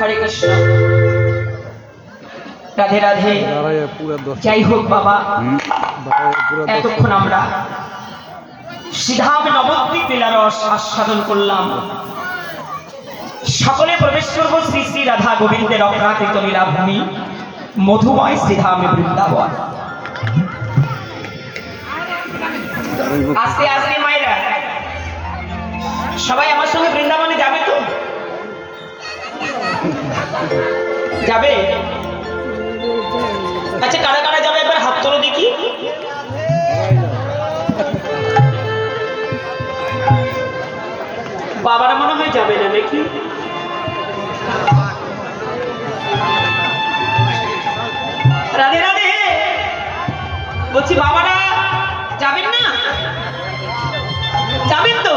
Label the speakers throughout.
Speaker 1: হরে কৃষ্ণ। রাধে রাধে। যাই হোক বাবা, এতক্ষণ আমরা শ্রীধাম নবদ্বীপ লীলারস আস্বাদন করলাম। সকলে প্রবেশ করব শ্রী শ্রী রাধা গোবিন্দের অপ্রাকৃত লীলাভূমি মধুময় শ্রীধামে বৃন্দাবন। আস্তে আস্তে মায়েরা সবাই আমার সঙ্গে বৃন্দাবনে যাবে তো? যাবে? আচ্ছা, কারা কারা যাবে একবার হাত তোলো দেখি। বাবারা মনে হয় যাবে না দেখি। রাধে রাধে বলছি, বাবারা যাবেন না? যাবেন তো?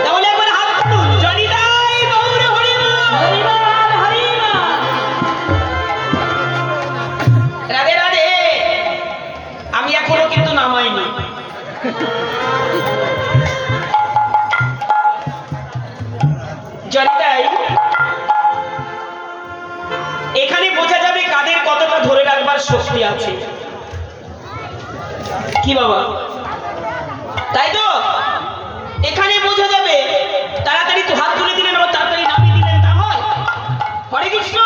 Speaker 1: তাহলে একবার হাত তুলুন। জনিদাই গৌর হরিনাম, হরিনাম। রাধে রাধে। আমি এখনো কিন্তু নামাইনি। জনিদাই, এখানে বোঝা যাবে কাদের কতটা ধরে রাখবার শক্তি আছে। কি বাবা, তাই তো? এখানে বোঝা যাবে। তাড়াতাড়ি তো হাত তুলে দিলেন, আবার তাড়াতাড়ি নামিয়ে দিলেন, তা হয়? হরে কৃষ্ণ।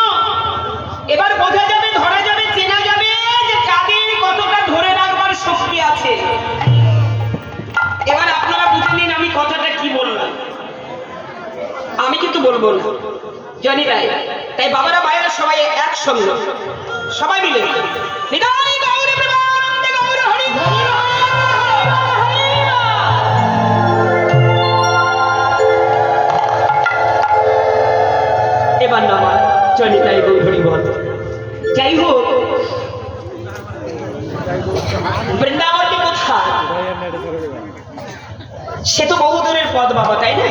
Speaker 1: এবার বোঝা যাবে, ধরা যাবে, চেনা যাবে যে কাদের কতটা ধরে রাখবার শক্তি আছে। এবার আপনারা বুঝে নিন আমি কথাটা কি বললাম। আমি কিন্তু বলবো না, জানি ভাই। তাই বাবারা ভাইয়েরা সবাই একসঙ্গে, সবাই মিলে নিতাই গৌর প্রেমানন্দে গৌর হরি হরি। এবার নামা জনিতাই গৌর হরি বল। যাই হোক, বৃন্দাবনটি কোথায়? সে তো বহুদূরের পথ বাবা, তাই না?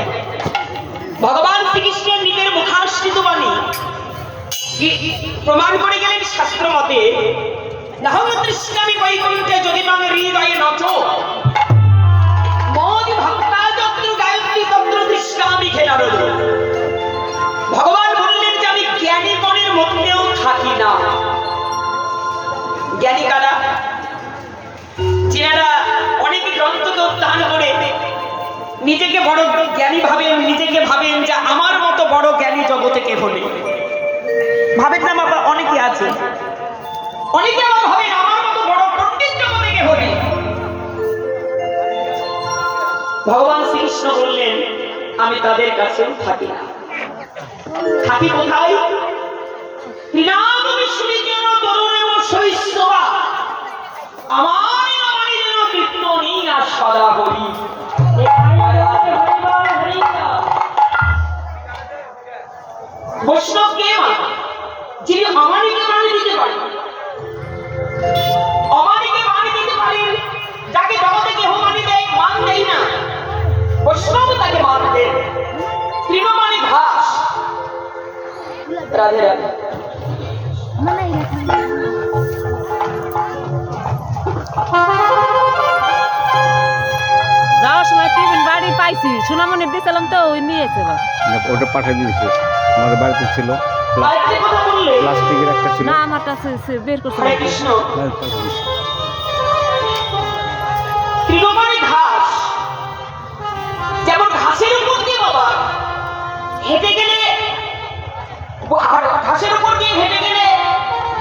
Speaker 1: ভগবান শ্রীকৃষ্ণের নিজের মুখাশ্রিত বাণী প্রমাণ করে গেলেন শাস্ত্র মতে, নাহং তৃষ্ণামি বৈকুণ্ঠে যদি মাং হৃদয়ে নচ মদি ভক্তা যত্র গায়ত্রী তত্র তৃষ্ণামি খেলারো। ভগবান বললেন যে আমি জ্ঞানীগণের মধ্যেও থাকি না। জ্ঞানী কারা? যারা অনেক গ্রন্থ দান করে নিজেকে বড় জ্ঞানী ভাবেন, নিজেকে ভাবেন যে আমার মতো বড় জ্ঞানী জগতে কে হলে ভাবেন না বাবা। অনেকে আছে, অনেকে আবার ভাবেন আমার মতো বড় পণ্ডিত জগতে কে হলে। ভগবান শ্রীকৃষ্ণ বললেন আমি তাদের কাছে থাকি না। থাকি কোথায়? ত্রিনাম বিশ্ববিজয় তরুণ শৈশবা আমার আমার যেন কৃষ্ণ নিয়ে সদা করি। বৈষ্ণব কে? যিনি অমানিকে বাণী দিতে পারেন, অমানিকে বাণী দিতে পারেন, যাকে জগতে কেহ মানি দেয়, মান দেয় না, বৈষ্ণব তাকে মান দেন। তৃণ মানে ঘাস। রাধে রাধে।
Speaker 2: যাওয়ার সময় টিফিন বাড়ি পাইছি, সোনামণি দিয়েছিলাম তো ওই নিয়েছে।
Speaker 3: ওটা পাঠিয়ে দিয়েছে, আমাদের বাড়িতে ছিল প্লাস্টিকের একটা ছিল।
Speaker 2: না, আমার কাছে বের করছে।
Speaker 1: তৃণমূলী ঘাস, যেমন ঘাসের উপর দিয়ে বাবা হেঁটে গেলে, ঘাসের উপর দিয়ে হেঁটে গেলে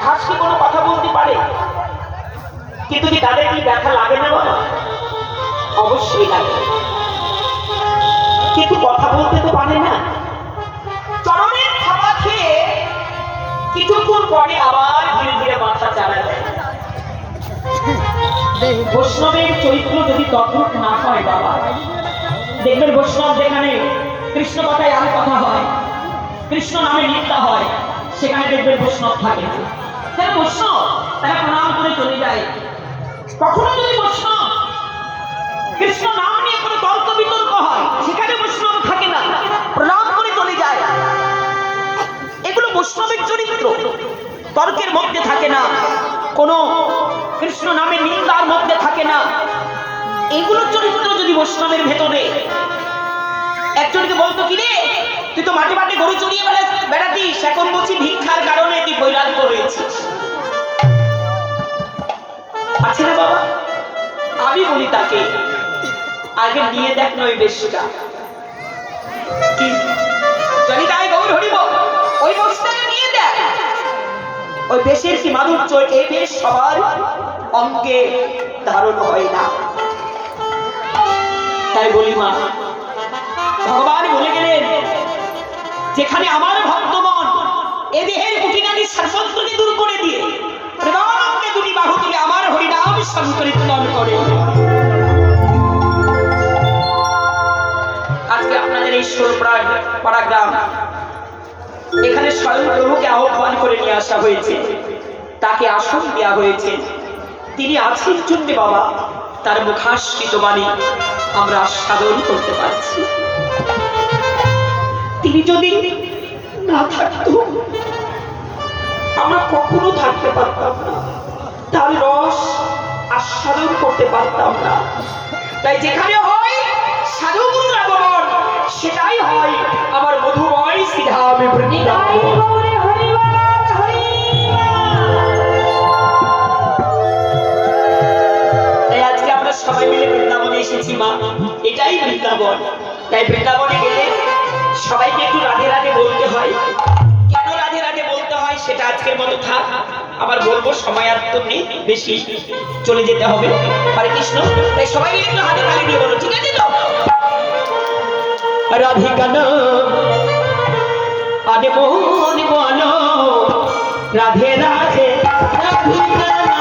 Speaker 1: ঘাস কি কোনো কথা বলতে পারে? কিন্তু কি তাদের কি ব্যথা লাগে না বাবা? অবশ্যই লাগে, কিন্তু কথা বলতে তো পারে না। চরণের খাবার খেয়ে কিছুক্ষণ পরে আবার ধীরে ধীরে মাথা চালা যায়। বৈষ্ণবের চরিত্র যদি তদ্রূপ না হয় বাবা, দেখবেন বৈষ্ণব যেখানে কৃষ্ণ কথায় আর কথা হয়, কৃষ্ণ নামে নিন্দা হয়, সেখানে দেখবেন বৈষ্ণব থাকে না। তারা বৈষ্ণব, তারা প্রণাম করে চলে যায়। কখনো যদি বৈষ্ণব কৃষ্ণ নাম নিয়ে কোনো তর্ক বিতর্ক হয়, সেখানে বৈষ্ণব থাকে না, প্রণাম করে চলে যায়। এগুলো বৈষ্ণবের চরিত্র। তর্কের মধ্যে থাকে না, কোনো কৃষ্ণ নামে নিন্দার মধ্যে থাকে না। এগুলো চরিত্র যদি বৈষ্ণবের ভেতরে একজনকে বলতো কি রে তুই তো মাঠে মাঠে গরু চড়িয়ে বেড়াতিস, এখন বলছি ভিক্ষার কারণে তুই বৈরাগ্য হয়েছিস। আছে না বাবা? আমি বলি তাকে আগে নিয়ে দেখ নয় বেশটা কি জানি তাই গৌর হরিব, ওই বস্তাকে নিয়ে দেখ। ওই বেশের কি মাধুর্য, এই বেশ সবার অঙ্গে ধারণ হয় না। তাই বলি মা, ভগবান বলে গেলেন যেখানে আমার ভক্তগণ এ দেহের কুটিনাটি সর্বত্রকে দূর করে দিয়ে প্রেমানন্দে দুটি বাহু তুলে আমার হরিনাম সংকীর্তন করে। আজকে আপনাদের এই পাড়া গ্রাম, এখানে স্বয়ং প্রভুকে আহ্বান করে নিয়ে আসা হয়েছে, তাকে আসন দেওয়া হয়েছে। তিনি আছেন জন্য বাবা তার মুখাশ্রিত বাণী আমরা আস্বাদন করতে পারছি। তিনি যদি না থাকতো আমরা কখনো থাকতে পারতাম না, তার রস আস্বাদন করতে পারতাম না। তাই যেখানে হয় সাধুগুরুর আগমন, সেটাই হয় আমার মধুময় শ্রীধামে বৃন্দাবন। তাই আজকে আমরা সবাই মিলে বৃন্দাবনে এসেছি মা, এটাই বৃন্দাবন। তাই বৃন্দাবনে গেলে সবাইকে একটু রাধে রাধে বলতে হয়। কেন রাধে রাধে বলতে হয় সেটা আজকের মতো থাক, আবার বলবো, সময় আর তো নেই, বেশি চলে যেতে হবে। হরে কৃষ্ণ। তাই সবাই মিলে একটু হাতে তালি দিয়ে বলো, ঠিক আছে তো? রাধিকা না আরে মোহন বলো রাধে রাধে, রাধিকা না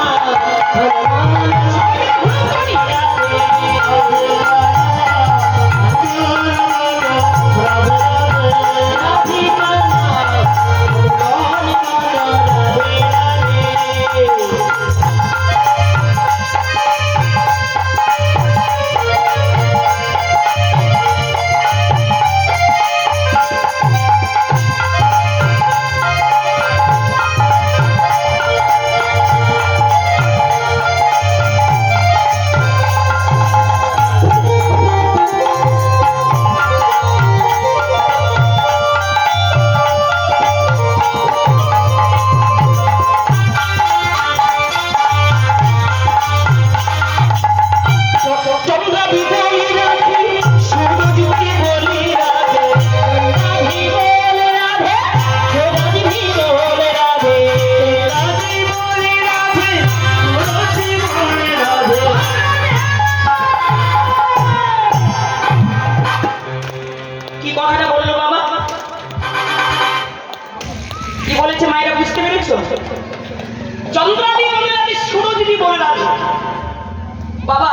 Speaker 1: বাবা,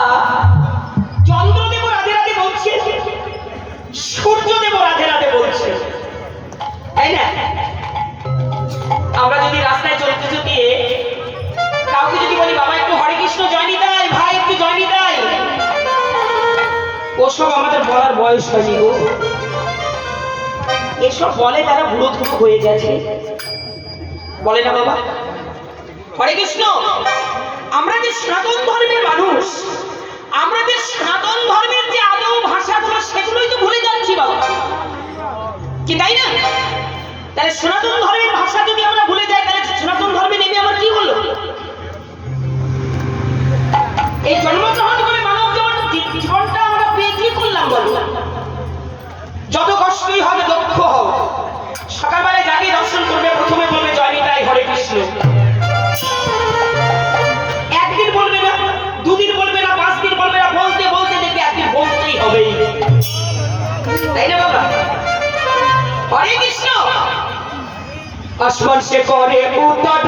Speaker 1: চন্দ্রদেব রাধে রাধে বলছে, সূর্যদেব রাধে রাধে বলছে, তাই না? আমরা যদি রাস্তায় চলতে চলতে কাউকে যদি বলি বাবা একটু হরে কৃষ্ণ জয়নি দেয়, ভাই একটু জয়নি দেয়, ওসব আমাদের বলার বয়স হয়নি গো। এসব বলে তারা বুড়ো ধুলো হয়ে গেছে, বলে না বাবা? হরে কৃষ্ণ। আমরা যে সনাতন ধর্মের মানুষ, আমরা যে সনাতন ধর্মের যে আদৌ ভাষাগুলো সেগুলোই তো ভুলে যাচ্ছি বাবা, কি তাই না? তাহলে সনাতন ধর্মের ভাষা যদি আমরা ভুলে যাই, তাহলে সনাতন ধর্মে নেমে আমার কি হলো? এই জন্মগ্রহণ করে মানব জীবনটা আমরা পেয়ে কি করলাম বলো? যত কষ্টই হবে দক্ষ হও, সকালবেলায় যাকে দর্শন করবে প্রথমে বলবে জয় নিতাই হরে কৃষ্ণ। একদিন বলবে না, দুদিন বলবে না, 5 দিন বলবে না, বলতে বলতে দেখবে একদিন বলতেই হবে, তাই না বাবা? হরে কৃষ্ণ। আসমান সে করে উত্তর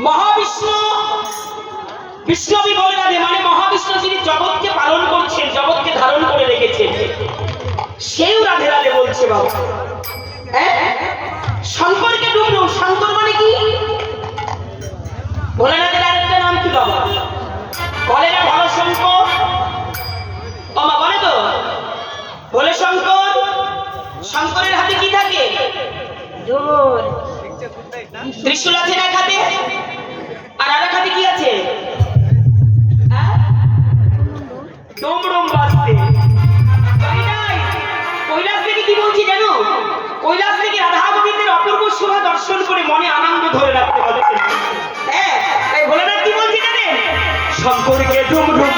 Speaker 1: মহাবিষ্ণু বিষ্ণবী বলে রাধে মানে মহাবিষ্ণু যিনি জগৎকে পালন করছেন, জগৎকে ধারণ করে রেখেছেন, সেও রাধে রাধে বলছে বাবা। হ্যাঁ, শঙ্করকে ডুবডুব, শঙ্কর মানে কি? ভোলেনাথের আরেকটা নাম কি বাবা? বলে না ভালো শঙ্কর, ও মা বলে তো বলে শঙ্কর। শঙ্করের হাতে কি থাকে? ত্রিশূল আছে না হাতে? আর আর হাতে কি আছে? ডমরম বাজতে। কৈলাস থেকে কি বলছি জানো? কৈলাস থেকে রাধা গোবিন্দের অপূর্ব শোভা দর্শন করে মনে আনন্দ ধরে রাখতে পারছেন। হ্যাঁ, তাই ভোলেনাথ কি বলছি জানেন? শঙ্করকে ডুমডুম